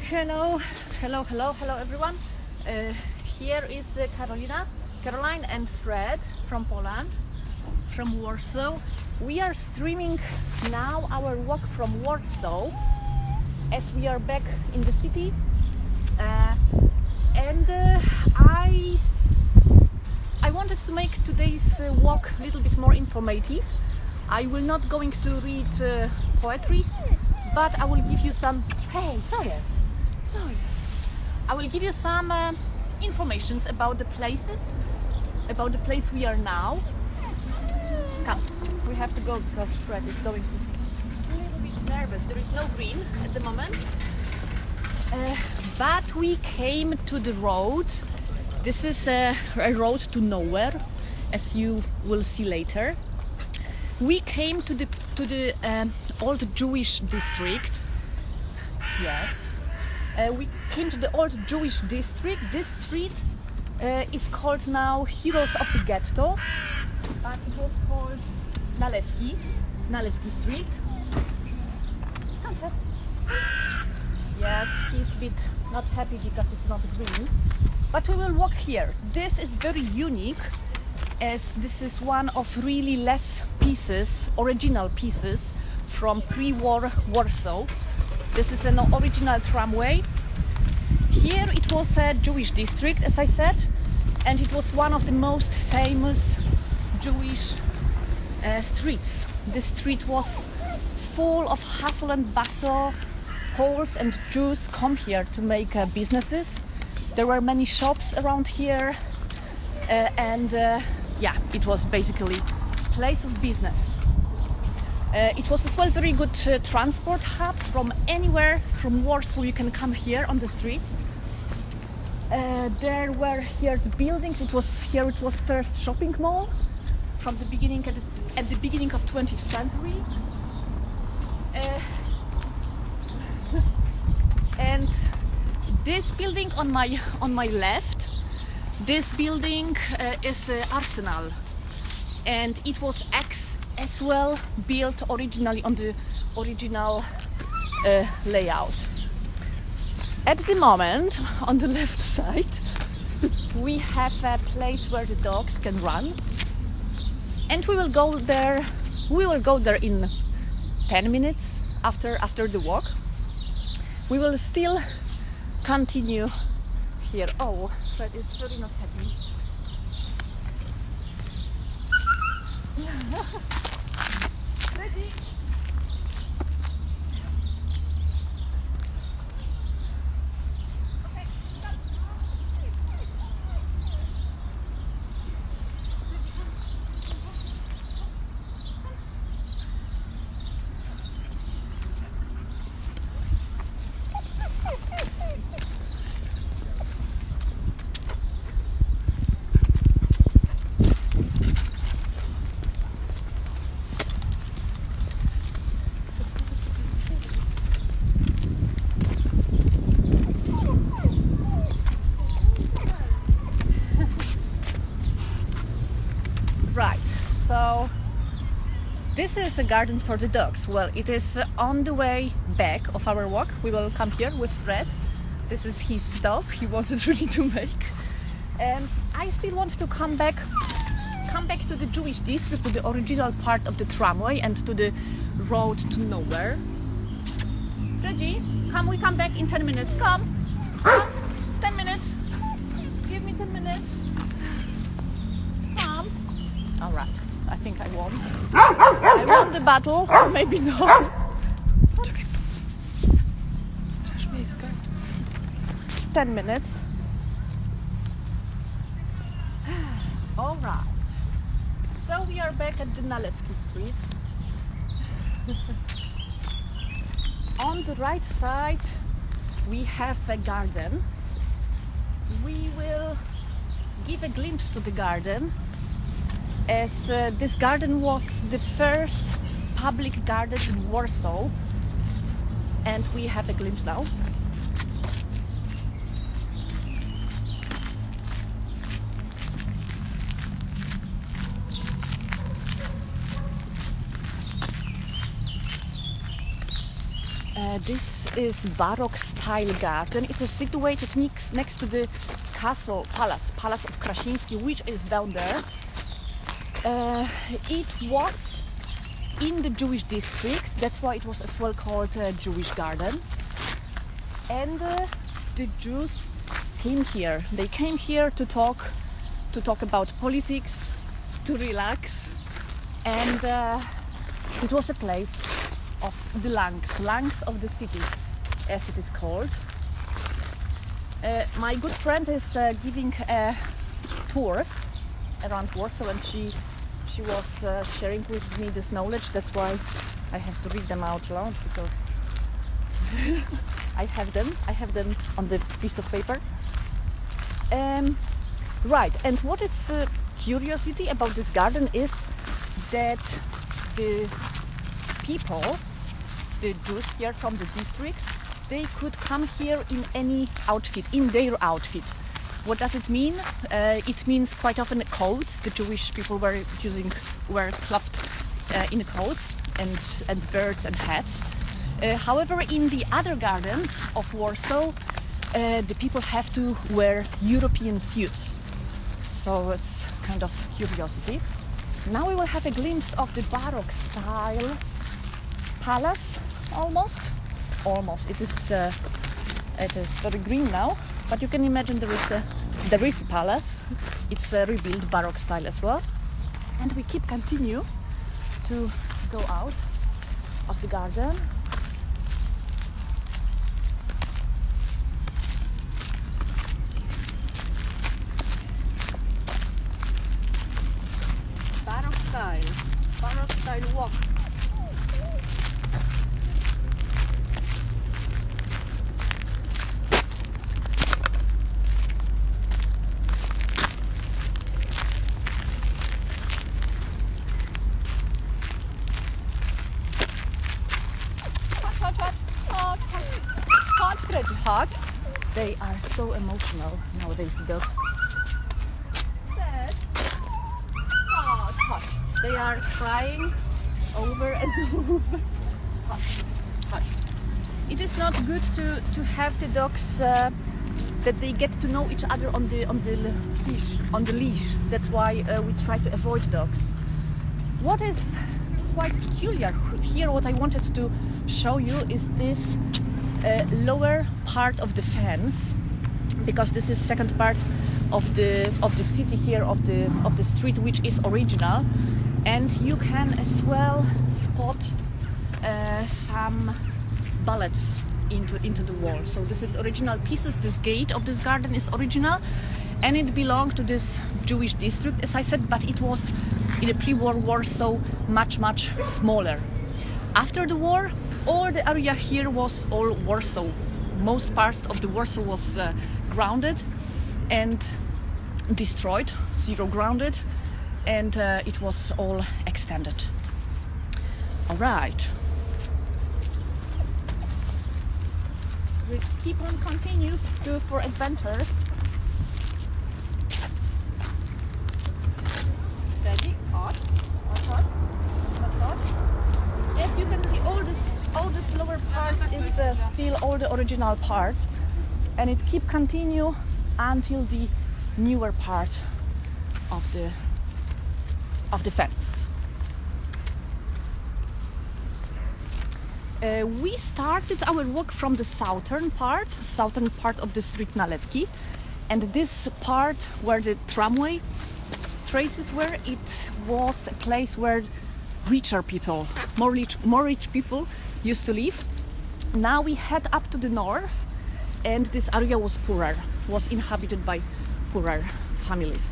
Hello everyone. Here is Caroline and Fred from Poland, from Warsaw. We are streaming now our walk from Warsaw as we are back in the city. I wanted to make today's walk a little bit more informative. I will not going to read poetry, but I will give you some. Hey, co jest? Sorry. I will give you some informations about the places, about the place we are now. Come, we have to go because Fred is going to be a little bit nervous. There is no green at the moment, but we came to the road. This is a road to nowhere, as you will see later. We came to the old Jewish district. Yes, we came to the old Jewish district. This street is called now Heroes of the Ghetto, but it was called Nalewki Street. Come here. Yes, he's a bit not happy because it's not green, but we will walk here. This is very unique, as this is one of really less pieces, original pieces from pre-war Warsaw. This is an original tramway. Here it was a Jewish district, as I said, and it was one of the most famous Jewish streets. This street was full of hustle and bustle. Poles and Jews come here to make businesses. There were many shops around here, it was basically a place of business. It was as well very good transport hub. From anywhere from Warsaw you can come here on the streets. There were here the buildings. It was first shopping mall from the beginning at the beginning of 20th century. And this building on my left, this building is Arsenal, and it was as well built originally on the original layout. At the moment, on the left side, we have a place where the dogs can run, and we will go there. We will go there in 10 minutes after the walk. We will still continue here. Oh, Fred is very not happy. Ready? Right, so this is a garden for the dogs. Well, it is on the way back of our walk. We will come here with Fred. This is his stop he wanted really to make. And I still want to come back to the Jewish district, to the original part of the tramway and to the road to nowhere. Freddy, we come back in 10 minutes. Come, 10 minutes. Give me 10 minutes. All right, I think I won. I won the battle, or maybe no. Czekaj. Straż miejska. 10 minutes. All right. So we are back at the Nalewki Street. On the right side, we have a garden. We will give a glimpse to the garden, as this garden was the first public garden in Warsaw, and we have a glimpse now. This is Baroque style garden. It is situated next to the palace of Krasiński, which is down there. It was in the Jewish district, that's why it was as well called Jewish garden. And the Jews came here. They came here to talk about politics, to relax, and it was a place of the lungs of the city, as it is called. My good friend is giving tours around Warsaw, and she was sharing with me this knowledge. That's why I have to read them out loud, because I have them on the piece of paper. Right, and what is curiosity about this garden is that the people, the Jews here from the district, they could come here in any outfit, in their outfit. What does it mean? It means quite often coats. The Jewish people were clothed in coats and birds and hats. However, in the other gardens of Warsaw, the people have to wear European suits. So it's kind of curiosity. Now we will have a glimpse of the Baroque style palace, almost. It is very green now, but you can imagine there is a palace. It's a rebuilt Baroque style as well. And we continue to go out of the garden. Baroque style walk. Hot, pretty hot. They are so emotional nowadays, the dogs. Hot. They are crying over and over. Hot. It is not good to have the dogs that they get to know each other on the leash. That's why we try to avoid dogs. What is quite peculiar here, what I wanted to show you, is this lower part of the fence, because this is second part of the city here, of the street, which is original, and you can as well spot some bullets into the wall. So this is original pieces. This gate of this garden is original, and it belonged to this Jewish district, as I said, but it was in the pre-war Warsaw much smaller. After the war, all the area here was all Warsaw. Most parts of the Warsaw was grounded and destroyed, zero grounded, and it was all extended. All right. We keep on continue for adventures. Ready? Hot. As you can see, all this lower part is still all the original part, and it keep continue until the newer part of the fence. We started our walk from the southern part of the street Nalewki, and this part where the tramway traces were, it was a place where richer people, more rich people used to live. Now we head up to the north, and this area was poorer, was inhabited by poorer families.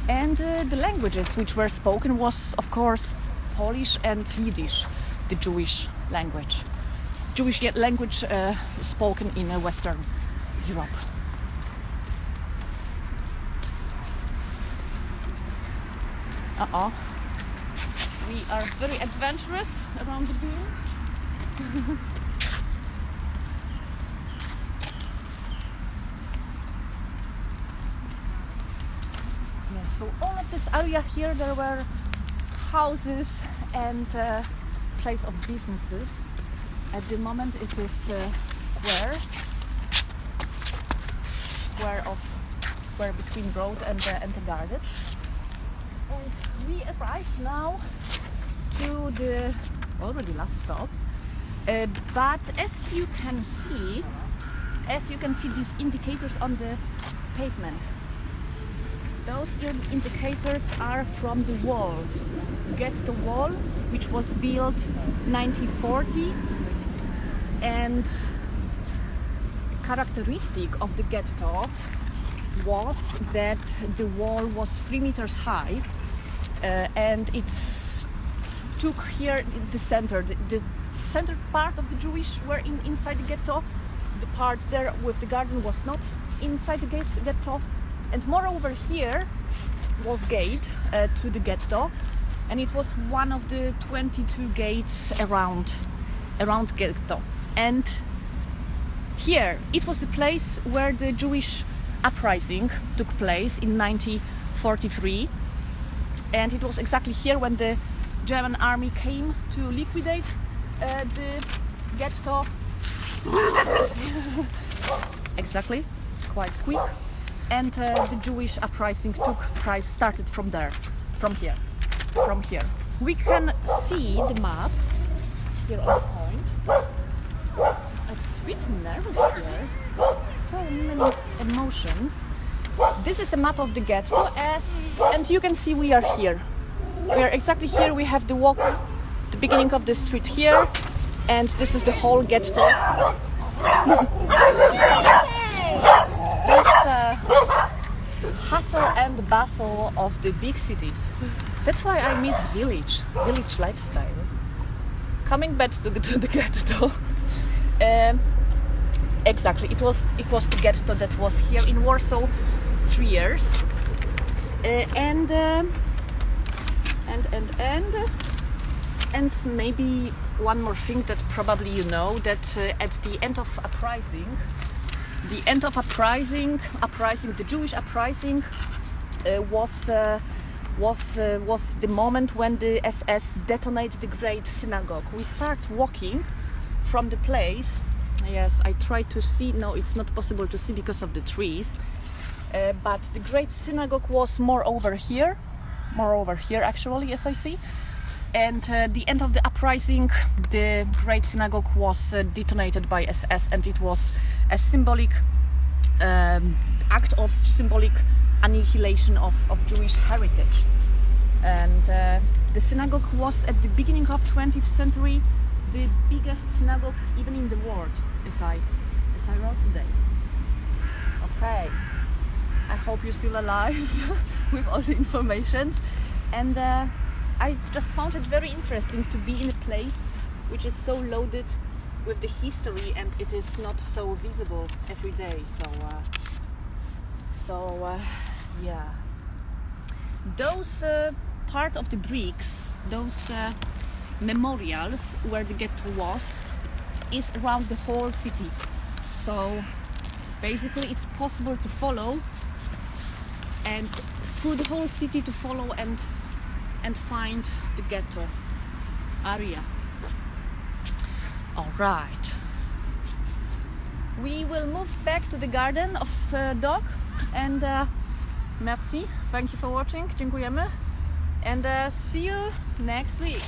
And the languages which were spoken was, of course, Polish and Yiddish, the Jewish language. Jewish language spoken in Western Europe. We are very adventurous around the beam. So all of this area here, there were houses and place of businesses. At the moment it is square between road and the garden. And we arrived now to the already last stop. But as you can see these indicators on the pavement. Those indicators are from the wall, ghetto wall, which was built 1940, and characteristic of the ghetto was that the wall was 3 meters high, and it took here the center. The center part of the Jewish were inside the ghetto. The part there with the garden was not inside the ghetto. And moreover, here was gate to the ghetto, and it was one of the 22 gates around ghetto. And here it was the place where the Jewish uprising took place in 1943, and it was exactly here when the German army came to liquidate the ghetto. Exactly, quite quick. And the Jewish uprising started from here. We can see the map here on the point. It's a bit nervous here. So many emotions. This is a map of the ghetto, and you can see we are here. We are exactly here. We have the walk, the beginning of the street here, and this is the whole ghetto. Hustle and bustle of the big cities. That's why I miss village lifestyle. Coming back to the ghetto. Exactly, it was the ghetto that was here in Warsaw 3 years, and maybe one more thing that probably you know, that at the end of uprising, the Jewish uprising was the moment when the SS detonated the Great Synagogue. We start walking from the place. Yes, I tried to see. No, it's not possible to see because of the trees. But the Great Synagogue was more over here actually, as I see. And the end of the uprising, the Great Synagogue was detonated by SS, and it was a symbolic act of symbolic annihilation of Jewish heritage. And the synagogue was at the beginning of 20th century the biggest synagogue even in the world, as I wrote today. Okay, I hope you're still alive with all the information. And I just found it very interesting to be in a place which is so loaded with the history, and it is not so visible every day. Yeah. Those part of the bricks, those memorials where the ghetto was, is around the whole city. So basically it's possible to follow, and through the whole city to follow and find the ghetto area. All right. We will move back to the garden of dog, and merci. Thank you for watching. Dziękujemy. And see you next week.